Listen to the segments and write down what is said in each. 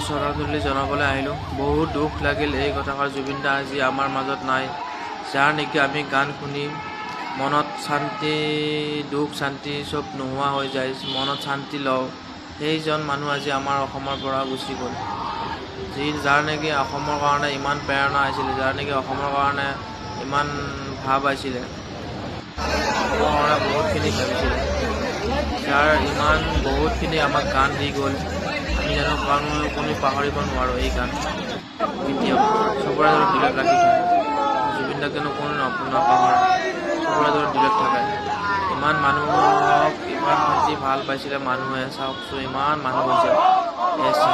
শ্ৰদ্ধাঞ্জলি জনাবলৈ আহিলোঁ। বহুত দুখ লাগিল এই কথাষাৰ জুবিন দা আজি আমাৰ মাজত নাই, যাৰ নেকি আমি গান শুনি মনত শান্তি, দুখ শান্তি চব নোহোৱা হৈ যায়, মনত শান্তি লওঁ। সেইজন মানুহ আজি আমাৰ অসমৰ পৰা গুচি গ'ল। যাৰ নেকি অসমৰ কাৰণে ইমান প্ৰেৰণা আছিলে, যাৰ নেকি অসমৰ কাৰণে ইমান ভাৱ আছিলে, অসমৰ কাৰণে বহুতখিনি ভাবিছিলে, যাৰ ইমান বহুতখিনি আমাক গান দি গ'ল। আমি জানো কোনো পাহৰিব নোৱাৰোঁ এই গান কেতিয়াও। চবৰে ধৰক দিলত ৰাখি থাকে, জুবিন দাকেনো কোনো নাপাহৰে, চবৰে ধৰক দিলত থাকে। ইমান মানুহক ইমান শান্তি ভাল পাইছিলে মানুহে, চাওকচোন ইমান মানুহ হৈছে,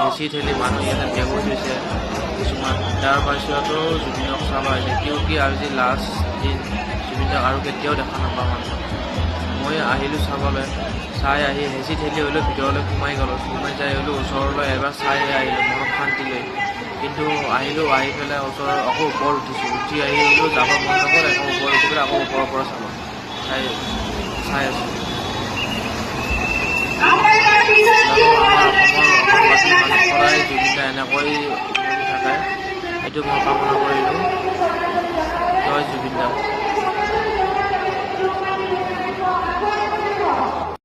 হেঁচি ঠেলি মানুহ ইয়াতে বেহুচ হৈছে কিছুমান। তাৰ পাছতো জুবিনক চাব আহিছে, কিয় আজি লাষ্ট দিন জুবিনক আৰু কেতিয়াও দেখা নাপাওঁ মানুহ। মই আহিলোঁ চাবলৈ, চাই আহি হেঁচি ঠেলি হ'লেও ভিতৰলৈ সোমাই গ'লোঁ, সোমাই যাই হ'লেও ওচৰলৈ এবাৰ চাই আহিলোঁ মনত শান্তি লৈ। কিন্তু আহিলোঁ, আহি পেলাই ওচৰৰ আকৌ ওপৰত উঠিছোঁ, উঠি আহি হ'লেও যাব মন নগ'ল, আকৌ ওপৰত উঠি পেলাই আকৌ ওপৰৰ পৰা চাই আছোঁ। সদায় জুবিন দা এনেকৈ থাকে, এইটো মই কামনা কৰিলোঁ। জয় জুবিন দা।